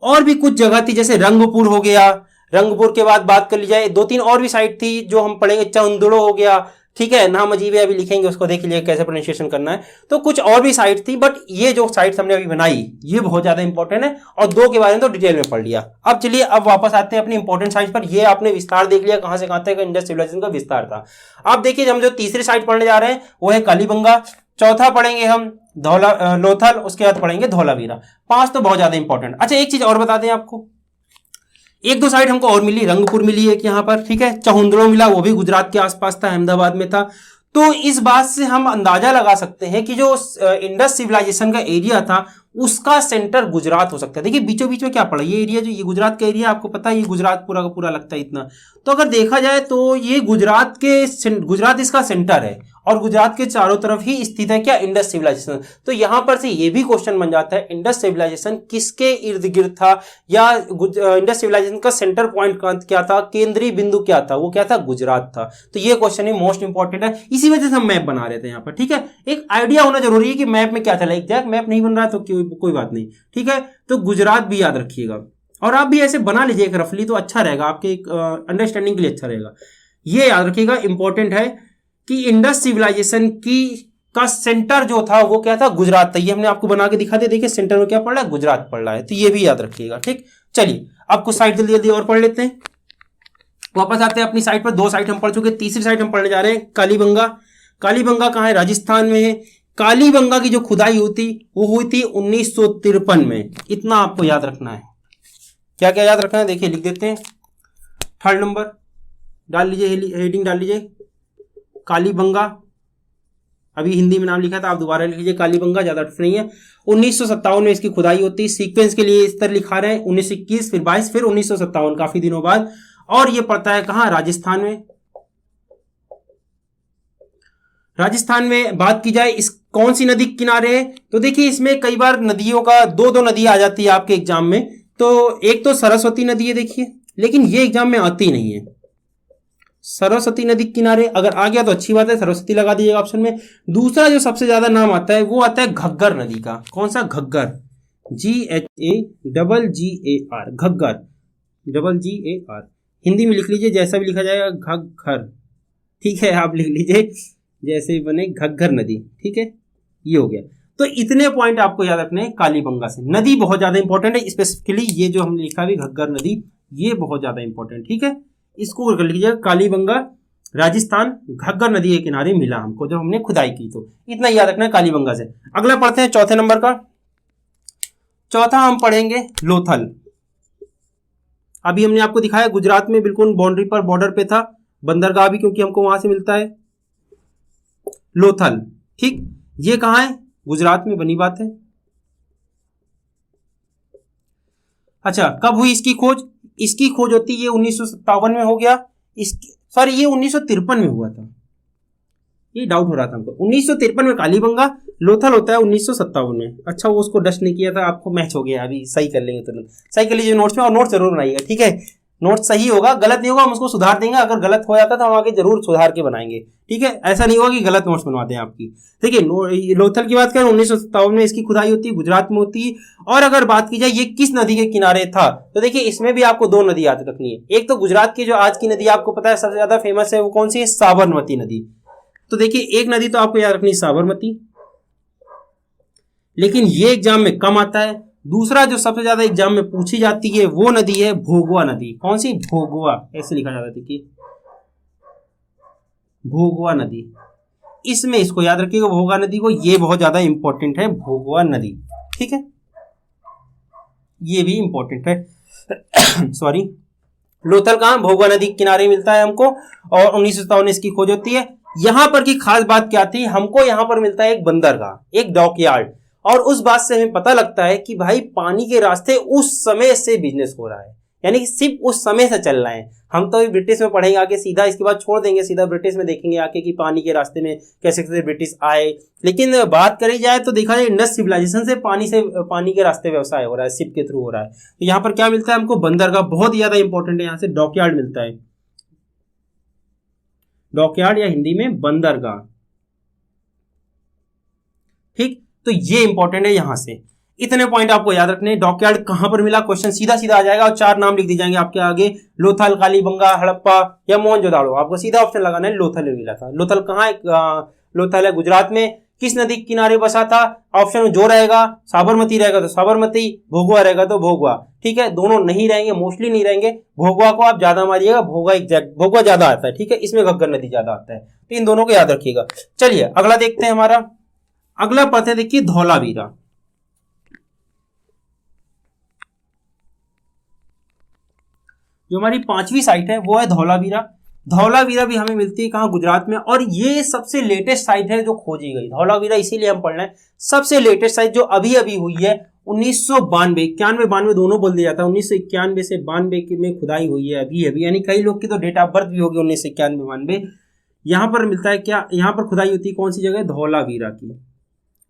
और भी कुछ जगह थी, जैसे रंगपुर हो गया, रंगपुर के बाद बात कर ली जाए 2-3 और भी साइट थी जो हम पढ़ेंगे, चंदड़ो हो गया, ठीक है, नाम अजीब है, अभी लिखेंगे उसको, देख लीजिए कैसे प्रोनाउंसिएशन करना है। तो कुछ और भी साइट थी, बट ये जो साइट्स हमने अभी बनाई ये बहुत ज्यादा इंपॉर्टेंट है, और 2 के बारे में तो डिटेल में पढ़ लिया। अब चलिए अब वापस आते हैं अपनी इंपॉर्टेंट साइट पर। ये आपने विस्तार देख लिया, कहां से कहां तक इंडस सिविलाइजेशन का विस्तार था। अब देखिए हम जो तीसरी साइट पढ़ने जा रहे हैं वो है कालीबंगा, चौथा पढ़ेंगे हम लोथल, उसके बाद पढ़ेंगे धौलावीरा। 5 तो बहुत ज्यादा इंपॉर्टेंट। अच्छा एक चीज और बता दें आपको, 1-2 साइट हमको और मिली, रंगपुर मिली एक यहाँ पर, ठीक है, चहुंदड़ो मिला, वो भी गुजरात के आसपास था, अहमदाबाद में था। तो इस बात से हम अंदाजा लगा सकते हैं कि जो इंडस सिविलाइजेशन का एरिया था उसका सेंटर गुजरात हो सकता है। देखिए बीचों बीच में क्या पड़ा, ये एरिया जो ये गुजरात का एरिया आपको पता है, ये गुजरात पूरा का पूरा लगता है इतना। तो अगर देखा जाए तो ये गुजरात इसका सेंटर है, और गुजरात के चारों तरफ ही स्थित है क्या, इंडस सिविलाइजेशन। तो यहां पर से ये भी क्वेश्चन बन जाता है, इंडस सिविलाइजेशन किसके इर्द गिर्द था, या इंडस सिविलाइजेशन का सेंटर पॉइंट क्या था, केंद्रीय बिंदु क्या था, वो क्या था, गुजरात था। तो ये क्वेश्चन ही मोस्ट इंपॉर्टेंट है, इसी वजह से हम मैप बना रहे थे यहाँ पर, ठीक है। एक आइडिया होना जरूरी है कि मैप में क्या था, एग्जैक्ट मैप नहीं बन रहा तो कोई बात नहीं, ठीक है। तो गुजरात भी याद रखिएगा, और आप भी ऐसे बना लीजिए एक रफली, तो अच्छा रहेगा आपके अंडरस्टैंडिंग के लिए, अच्छा रहेगा। ये याद रखिएगा, इंपॉर्टेंट है कि इंडस सिविलाइजेशन का सेंटर जो था वो क्या था, गुजरात था। ये हमने आपको बना के दिखा दिया, देखिए सेंटर में क्या पड़ रहा है, गुजरात पड़ रहा है, तो ये भी याद रखिएगा, ठीक। चलिए अब कुछ साइड जल्दी जल्दी और पढ़ लेते हैं। वापस आते हैं अपनी साइट पर। 2 साइट हम पढ़ चुके, तीसरी साइट हम पढ़ने जा रहे हैं कालीबंगा। कालीबंगा कहाँ है? राजस्थान में है। कालीबंगा की जो खुदाई होती वो हुई थी 1953 में। इतना आपको याद रखना है। क्या क्या याद रखना है देखिए, लिख देते हैं। 3rd नंबर डाल लीजिए, हेडिंग डाल लीजिए कालीबंगा। अभी हिंदी में नाम लिखा था, आप दोबारा लिख लीजिए कालीबंगा, ज्यादा टफ नहीं है। 1957 में इसकी खुदाई होती है। सीक्वेंस के लिए इस तरह लिखा रहे हैं 1921 फिर 22 फिर 1957, काफी दिनों बाद। और ये पड़ता है कहां? राजस्थान में। राजस्थान में बात की जाए इस कौन सी नदी के किनारे है, तो देखिए इसमें कई बार नदियों का दो नदी आ जाती है आपके एग्जाम में। तो एक तो सरस्वती नदी है देखिए, लेकिन ये एग्जाम में आती नहीं है। सरस्वती नदी के किनारे अगर आ गया तो अच्छी बात है, सरस्वती लगा दीजिएगा ऑप्शन में। दूसरा जो सबसे ज्यादा नाम आता है वो आता है घग्गर नदी का। कौन सा? Ghaggar, GHAGGAR, Ghaggar, GGAR। हिंदी में लिख लीजिए जैसा भी लिखा जाएगा, घग्गर, ठीक है, आप लिख लीजिए जैसे भी बने, घग्गर नदी, ठीक है। ये हो गया। तो इतने पॉइंट आपको याद रखने हैं कालीबंगा से। नदी बहुत ज्यादा इंपॉर्टेंट है, स्पेसिफिकली ये जो हमने लिखा भी घग्गर नदी, ये बहुत ज्यादा इंपॉर्टेंट, ठीक है। इसको कर लीजिएगा, कालीबंगा राजस्थान, घग्गर नदी के किनारे मिला हमको जब हमने खुदाई की। तो इतना याद रखना है कालीबंगा से। अगला पढ़ते हैं 4थे नंबर का। चौथा हम पढ़ेंगे लोथल। अभी हमने आपको दिखाया गुजरात में बिल्कुल बाउंड्री पर, बॉर्डर पे था। बंदरगाह भी क्योंकि हमको वहां से मिलता है। लोथल, ठीक, ये कहां है? गुजरात में, बनी बात है। अच्छा, कब हुई इसकी खोज? इसकी खोज होती है 1957 में हो गया। सॉरी, ये 1953 में हुआ था, ये डाउट हो रहा था हमको। 1953 में कालीबंगा, लोथल होता है 1957 में। अच्छा, वो उसको डस्ट नहीं किया था, आपको मैच हो गया। अभी सही कर लेंगे तुरंत, सही कर लीजिए नोट्स में, और नोट जरूर बनाइएगा, ठीक है। नोट सही होगा, गलत नहीं होगा, हम उसको सुधार देंगे। अगर गलत हो जाता तो हम आगे जरूर सुधार के बनाएंगे, ठीक है। ऐसा नहीं होगा कि गलत नोट्स बनवाते हैं आपकी। देखिए, लोथल की बात करें 1957 में इसकी खुदाई होती है, गुजरात में होती है। और अगर बात की जाए ये किस नदी के किनारे था, तो देखिए इसमें भी आपको 2 नदी याद रखनी है। एक तो गुजरात की जो आज की नदी आपको पता है सबसे ज्यादा फेमस है, वो कौन सी है? साबरमती नदी। तो देखिए एक नदी तो आपको याद रखनी है साबरमती, लेकिन ये एग्जाम में कम आता है। दूसरा जो सबसे ज्यादा एग्जाम में पूछी जाती है वो नदी है भोगवा नदी। कौन सी? भोगवा, ऐसे लिखा जाता है, देखिए भोगवा नदी। इसमें इसको याद रखिएगा भोगवा नदी को, ये बहुत ज्यादा इंपॉर्टेंट है भोगवा नदी, ठीक है, ये भी इंपॉर्टेंट है। सॉरी, लोथल कहां? भोगवा नदी के किनारे मिलता है हमको, और 1957 में इसकी खोज होती है। यहां पर की खास बात क्या थी, हमको यहां पर मिलता है एक बंदरगाह, एक डॉकयार्ड। और उस बात से हमें पता लगता है कि भाई पानी के रास्ते उस समय से बिजनेस हो रहा है, यानी कि सिर्फ उस समय से चल रहे हैं। हम तो ब्रिटिश में पढ़ेंगे आगे सीधा, इसके बाद छोड़ देंगे, सीधा ब्रिटिश में देखेंगे आके कि पानी के रास्ते में कैसे कैसे ब्रिटिश आए। लेकिन बात करी जाए तो देखा जाए इंडस सिविलाइजेशन से पानी के रास्ते व्यवसाय हो रहा है, शिप के थ्रू हो रहा है। तो यहाँ पर क्या मिलता है हमको? बंदरगाह, बहुत ज्यादा इंपॉर्टेंट है। यहाँ से डॉकयार्ड मिलता है, डॉकयार्ड या हिंदी में बंदरगाह, ठीक। तो ये इंपॉर्टेंट है यहां से। इतने पॉइंट आपको याद रखने। डॉकयार्ड कहां पर मिला, क्वेश्चन सीधा सीधा आ जाएगा, और 4 नाम लिख दिए जाएंगे आपके आगे, लोथल, कालीबंगा, हड़प्पा या मोहनजोदाड़ो। आपको सीधा ऑप्शन लगाना है, लोथल में मिला था। लोथल कहां है? लोथल है गुजरात में। किस नदी के किनारे बसा था? ऑप्शन में जो रहेगा, साबरमती रहेगा तो साबरमती, भोगवा रहेगा तो भोगवा, ठीक है। दोनों नहीं रहेंगे, मोस्टली नहीं रहेंगे। भोगवा को आप ज्यादा मारिएगा, भोगवा ज्यादा आता है, ठीक है, इसमें घग्गर नदी ज्यादा आता है। तो इन दोनों को याद रखिएगा। चलिए अगला देखते हैं। हमारा अगला पथ है देखिए धौलावीरा। जो हमारी 5वीं साइट है वो है धौलावीरा। धौलावीरा भी हमें मिलती है कहां? गुजरात में। और ये सबसे लेटेस्ट साइट है जो खोजी गई। धौलावीरा इसीलिए हम पढ़ रहे हैं, सबसे लेटेस्ट साइट जो अभी अभी हुई है 1992, 91-92 दोनों बोल दिया जाता है। 1991 से 92 में खुदाई हुई है अभी अभी, यानी कई लोग की तो डेट ऑफ बर्थ भी होगी 1991-92। यहाँ पर मिलता है क्या? यहाँ पर खुदाई होती है कौन सी जगह? धौलावीरा की।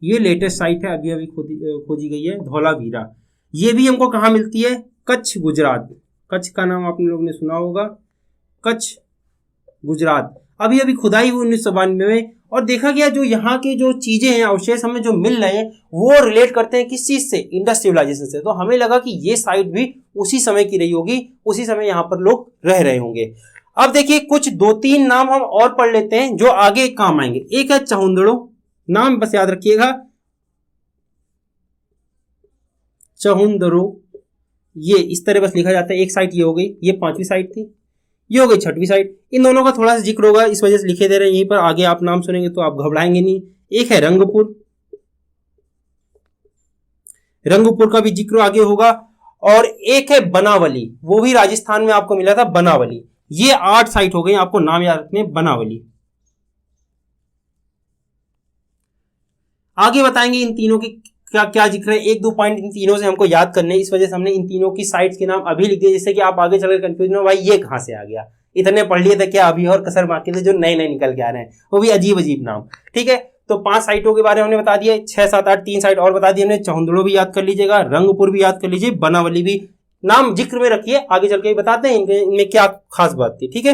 ये लेटेस्ट साइट है, अभी अभी खोजी गई है धौलावीरा। ये भी हमको कहाँ मिलती है? कच्छ, गुजरात। कच्छ का नाम आप लोगों ने सुना होगा, कच्छ, गुजरात। अभी अभी खुदाई हुई 1992 में। और देखा गया जो यहाँ के जो चीजें हैं, अवशेष हमें जो मिल रहे हैं, वो रिलेट करते हैं किस चीज से? इंडस सिविलाइजेशन से। तो हमें लगा कि ये साइट भी उसी समय की रही होगी, उसी समय यहाँ पर लोग रह रहे होंगे। अब देखिए कुछ 2-3 नाम हम और पढ़ लेते हैं जो आगे काम आएंगे। एक है चहुंदड़ो, नाम बस याद रखिएगा, चहुंदड़ो, ये इस तरह बस लिखा जाता है। एक साइट ये हो गई, ये 5वीं साइट थी। ये हो गई 6वीं साइट। इन दोनों का थोड़ा सा जिक्र होगा, इस वजह से लिखे दे रहे हैं यहीं पर, आगे आप नाम सुनेंगे तो आप घबराएंगे नहीं। एक है रंगपुर, रंगपुर का भी जिक्र आगे होगा। और एक है बनावली, वो भी राजस्थान में आपको मिला था, बनावली। ये 8 साइट हो गई, आपको नाम याद रखने, बनावली। आगे बताएंगे इन तीनों की क्या क्या जिक्र है, 1-2 पॉइंट इन तीनों से हमको याद करने, इस वजह से हमने इन तीनों की साइट्स के नाम अभी लिख दिए, जिससे कि आप आगे चलकर कंफ्यूज हो भाई ये कहां से आ गया, इतने पढ़ लिए थे क्या अभी, और कसर बाकी थे जो नए नए निकल के आ रहे हैं, वो भी अजीब अजीब नाम। ठीक है, तो 5 साइटों के बारे में हमने बता दिया, 6, 7, 8, 3 साइट और बता दी हमने। चौंदड़ो भी याद कर लीजिएगा, रंगपुर भी याद कर लीजिए, बनावली भी नाम जिक्र में रखिए, आगे चल के बताते हैं इनमें क्या खास बात थी। ठीक है,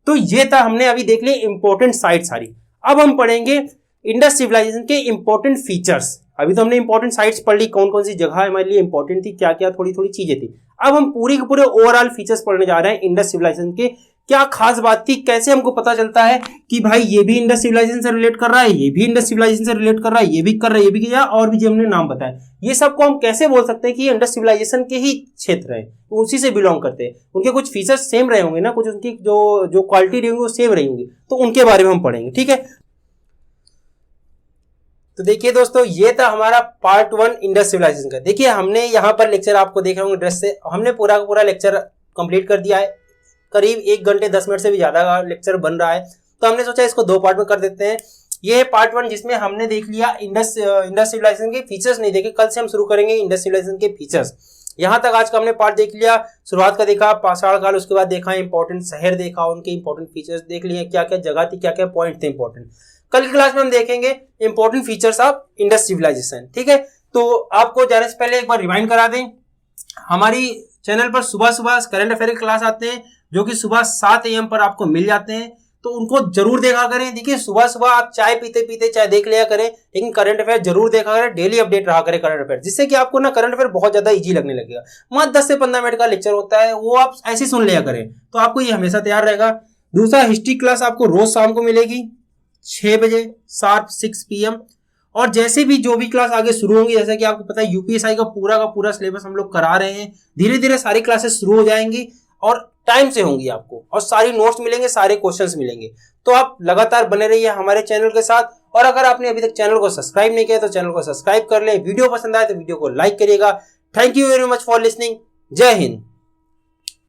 तो ये था, हमने अभी देख लिया इंपॉर्टेंट साइट सारी। अब हम पढ़ेंगे इंडस सिविलाइजेशन के इंपॉर्टेंट फीचर्स। अभी तो हमने इंपॉर्टेंट साइट्स पढ़ ली, कौन कौन सी जगह हमारे लिए इंपॉर्टेंट थी, क्या क्या थोड़ी थोड़ी चीजें थी। अब हम पूरे के पूरे ओवरऑल फीचर्स पढ़ने जा रहे हैं इंडस सिविलाइजेशन के, क्या खास बात थी, कैसे हमको पता चलता है कि भाई ये भी इंडस सिविलाइजेशन से रिलेट कर रहा है, ये भी इंडस सिविलाइजेशन से रिलेट कर रहा है, ये भी कर रहा है, ये भी किया, और भी जो हमने नाम बताया, ये सबको हम कैसे बोल सकते हैं कि ये इंडस सिविलाइजेशन के ही क्षेत्र है, उसी से बिलोंग करते हैं। उनके कुछ फीचर्स सेम रहे होंगे ना, कुछ उनकी जो क्वालिटी रही होंगी वो सेम रही होंगी, तो उनके बारे में हम पढ़ेंगे। ठीक है, तो देखिए दोस्तों, ये था हमारा पार्ट 1 इंडस सिविलाइजेशन का। देखिए हमने यहाँ पर लेक्चर आपको देख रहे होंगे ड्रेस से, हमने पूरा का पूरा लेक्चर कंप्लीट कर दिया है, करीब 1 घंटे 10 मिनट से भी ज्यादा का लेक्चर बन रहा है, तो हमने सोचा इसको 2 पार्ट में कर देते हैं। ये पार्ट 1 जिसमें हमने देख लिया इंडस सिविलाइजेशन के फीचर्स नहीं देखे, कल से हम शुरू करेंगे इंडस सिविलाइजेशन के फीचर्स। यहाँ तक आज का हमने पार्ट देख लिया, शुरुआत का देखा, पाषाण काल, उसके बाद देखा इंपॉर्टेंट शहर, देखा उनके इंपॉर्टेंट फीचर्स देख लिए, क्या क्या जगह थी, क्या क्या पॉइंट थे इंपॉर्टेंट। कल की क्लास में हम देखेंगे important features of Indus civilisation. ठीक है, तो आपको जाने से पहले एक बार रिमाइंड करा दें, हमारी चैनल पर सुबह सुबह करंट अफेयर की क्लास आते हैं, जो कि सुबह 7 AM पर आपको मिल जाते हैं, तो उनको जरूर देखा करें। देखिए सुबह सुबह आप चाय पीते पीते चाय देख लिया करें, लेकिन करंट अफेयर जरूर देखा करें, डेली अपडेट रहा करें करंट अफेयर, जिससे कि आपको ना करंट अफेयर बहुत ज्यादा इजी लगने लगेगा। मात्र 10 से 15 मिनट का लेक्चर होता है, वो आप ऐसे सुन लिया करें, तो आपको ये हमेशा तैयार रहेगा। दूसरा, हिस्ट्री क्लास आपको रोज शाम को मिलेगी 6 बजे शार्प 6 PM, और जैसे भी जो भी क्लास आगे शुरू होंगी, जैसा कि आपको पता है यूपीएसआई का पूरा सिलेबस हम लोग करा रहे हैं, धीरे धीरे सारी क्लासेस शुरू हो जाएंगी और टाइम से होंगी आपको, और सारी नोट्स मिलेंगे, सारे क्वेश्चंस मिलेंगे। तो आप लगातार बने रहिए हमारे चैनल के साथ, और अगर आपने अभी तक चैनल को सब्सक्राइब नहीं किया तो चैनल को सब्सक्राइब कर ले, वीडियो पसंद आए तो वीडियो को लाइक करिएगा। Thank you very much for listening. जय हिंद।